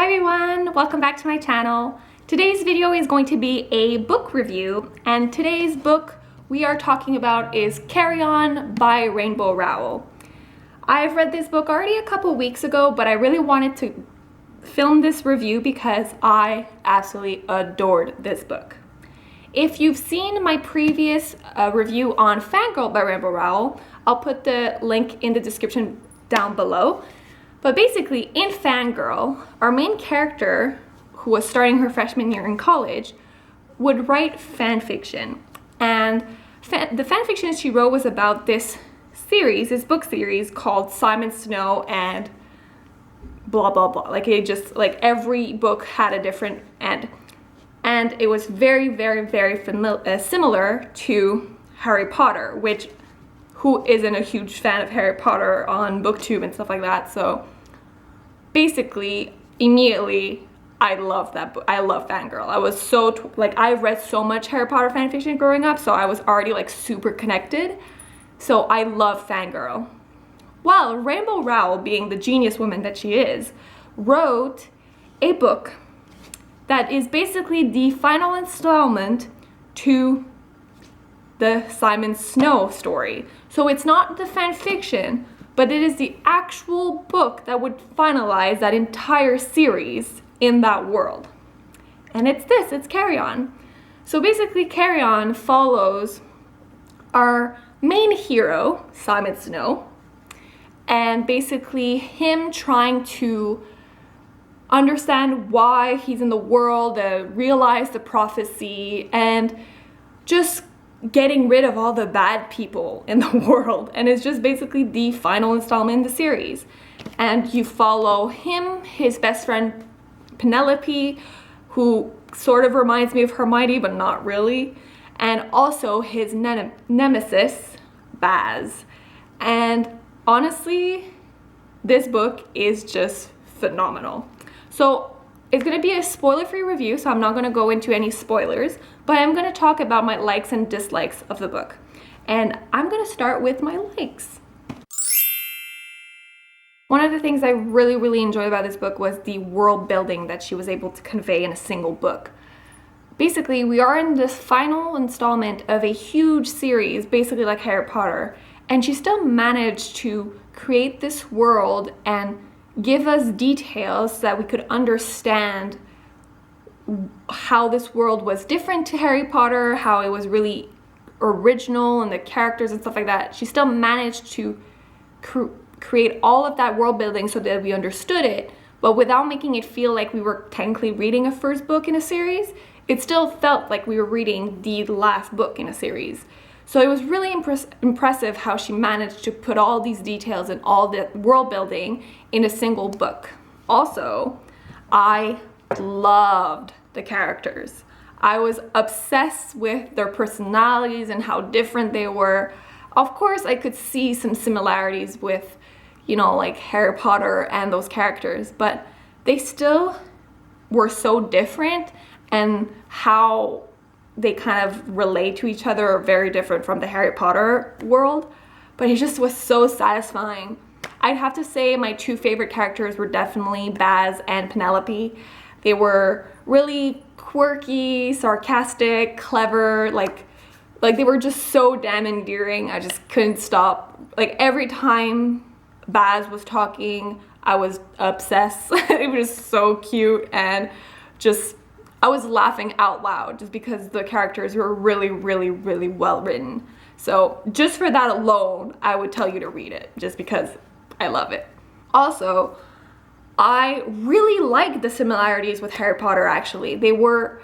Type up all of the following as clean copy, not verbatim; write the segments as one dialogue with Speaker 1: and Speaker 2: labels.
Speaker 1: Hi everyone, welcome back to my channel. Today's video is going to be a book review, and today's book we are talking about is Carry On by Rainbow Rowell. I've read this book already a couple weeks ago, but I really wanted to film this review because I absolutely adored this book. If you've seen my previous review on Fangirl by Rainbow Rowell, I'll put the link in the description down below. But basically, in Fangirl, our main character, who was starting her freshman year in college, would write fan fiction. And the fan fiction she wrote was about this book series called Simon Snow and blah blah blah. Like every book had a different end. And it was very, very, very similar to Harry Potter, who isn't a huge fan of Harry Potter on BookTube and stuff like that. So basically, immediately, I loved that book. I love Fangirl. I was so, I read so much Harry Potter fanfiction growing up, so I was already super connected. So I love Fangirl. Well, Rainbow Rowell, being the genius woman that she is, wrote a book that is basically the final installment to the Simon Snow story. So it's not the fan fiction, but it is the actual book that would finalize that entire series in that world. And it's Carry On. So basically, Carry On follows our main hero, Simon Snow, and basically him trying to understand why he's in the world, realize the prophecy, and just getting rid of all the bad people in the world. And it's just basically the final installment in the series. And you follow him, his best friend Penelope, who sort of reminds me of Hermione but not really, and also his nemesis Baz. And honestly, this book is just phenomenal. So it's going to be a spoiler-free review, so I'm not going to go into any spoilers, but I'm going to talk about my likes and dislikes of the book. And I'm going to start with my likes. One of the things I really, really enjoyed about this book was the world building that she was able to convey in a single book. Basically, we are in this final installment of a huge series, basically like Harry Potter, and she still managed to create this world and give us details so that we could understand how this world was different to Harry Potter, how it was really original and the characters and stuff like that. She still managed to create all of that world building so that we understood it, but without making it feel like we were technically reading a first book in a series. It still felt like we were reading the last book in a series. So it was really impressive how she managed to put all these details and all the world building in a single book. Also, I loved the characters. I was obsessed with their personalities and how different they were. Of course, I could see some similarities with, like Harry Potter and those characters, but they still were so different, and how they kind of relate to each other are very different from the Harry Potter world, but it just was so satisfying. I'd have to say my two favorite characters were definitely Baz and Penelope. They were really quirky, sarcastic, clever, like they were just so damn endearing. I just couldn't stop. Like every time Baz was talking, I was obsessed. It was just so cute, and I was laughing out loud just because the characters were really, really, really well written. So just for that alone, I would tell you to read it, just because I love it. Also, I really like the similarities with Harry Potter, actually. They weren't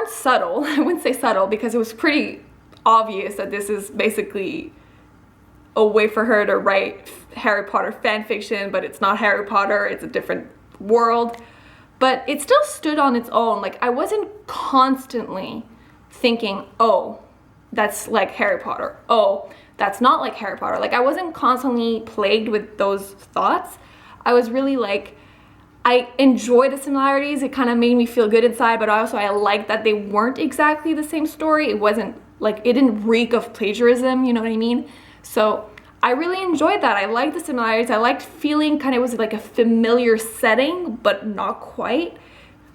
Speaker 1: subtle. I wouldn't say subtle, because it was pretty obvious that this is basically a way for her to write Harry Potter fan fiction, but it's not Harry Potter, it's a different world. But it still stood on its own. Like, I wasn't constantly thinking, oh, that's like Harry Potter. Oh, that's not like Harry Potter. Like, I wasn't constantly plagued with those thoughts. I was really I enjoyed the similarities. It kind of made me feel good inside, but also I liked that they weren't exactly the same story. It wasn't, it didn't reek of plagiarism, you know what I mean? So I really enjoyed that. I liked the similarities. I liked feeling kind of, it was like a familiar setting, but not quite.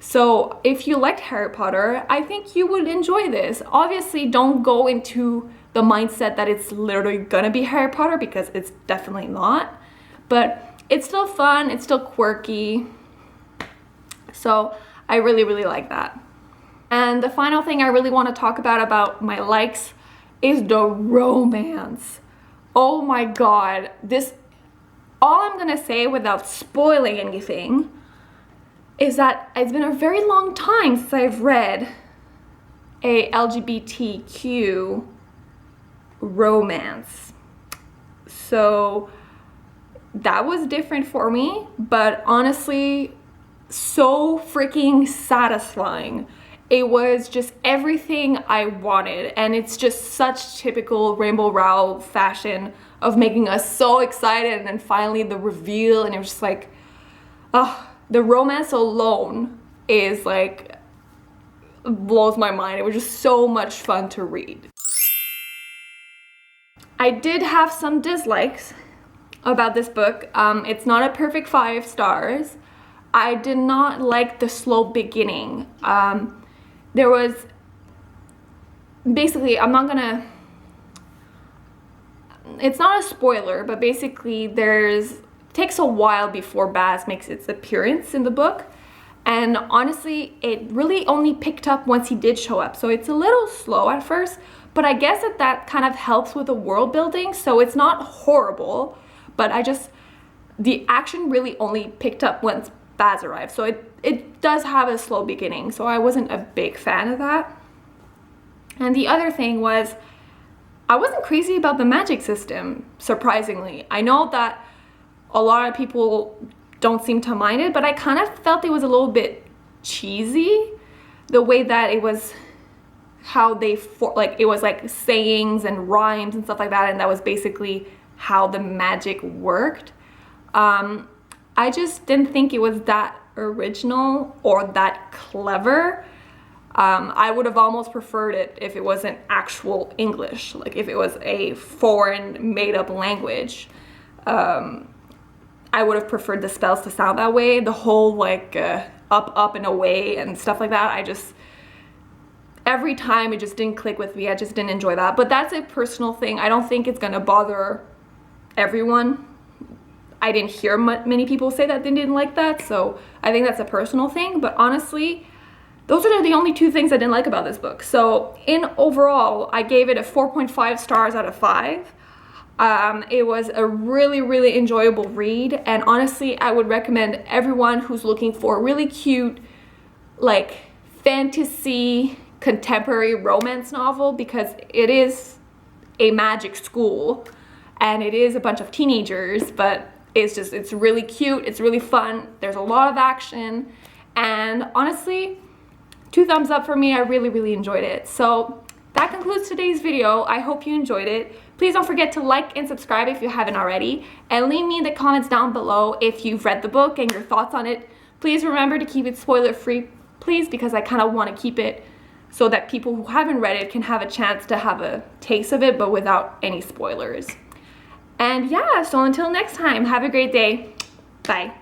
Speaker 1: So if you liked Harry Potter, I think you would enjoy this. Obviously, don't go into the mindset that it's literally gonna be Harry Potter, because it's definitely not. But it's still fun, it's still quirky. So I really, really like that. And the final thing I really want to talk about my likes is the romance. Oh my god, this, all I'm gonna say without spoiling anything is that it's been a very long time since I've read a LGBTQ romance. So that was different for me, but honestly, so freaking satisfying. It was just everything I wanted, and it's just such typical Rainbow Rowell fashion of making us so excited, and then finally the reveal, and it was just like, the romance alone is like, blows my mind. It was just so much fun to read. I did have some dislikes about this book. It's not a perfect 5 stars. I did not like the slow beginning. There was basically, it's not a spoiler, but basically takes a while before Baz makes its appearance in the book. And honestly, it really only picked up once he did show up. So it's a little slow at first, but I guess that kind of helps with the world building. So it's not horrible, but the action really only picked up once Baz arrived. So it does have a slow beginning. So I wasn't a big fan of that. And the other thing was, I wasn't crazy about the magic system, surprisingly. I know that a lot of people don't seem to mind it, but I kind of felt it was a little bit cheesy, the way that it was, how it was like sayings and rhymes and stuff like that, and that was basically how the magic worked. I just didn't think it was that original or that clever. I would have almost preferred it if it wasn't actual English, like if it was a foreign made-up language. I would have preferred the spells to sound that way. The whole like up and away and stuff like that, every time it just didn't click with me. I just didn't enjoy that. But that's a personal thing. I don't think it's gonna bother everyone. I didn't hear many people say that they didn't like that, so I think that's a personal thing. But honestly, those are the only 2 things I didn't like about this book. So in overall, I gave it a 4.5 stars out of 5. It was a really, really enjoyable read, and honestly, I would recommend everyone who's looking for a really cute, like, fantasy contemporary romance novel, because it is a magic school and it is a bunch of teenagers, but it's really cute, it's really fun, there's a lot of action, and honestly, 2 thumbs up for me. I really, really enjoyed it. So that concludes today's video. I hope you enjoyed it. Please don't forget to like and subscribe if you haven't already, and leave me in the comments down below if you've read the book and your thoughts on it. Please remember to keep it spoiler free, please, because I kind of want to keep it so that people who haven't read it can have a chance to have a taste of it, but without any spoilers. And yeah, so until next time, have a great day. Bye.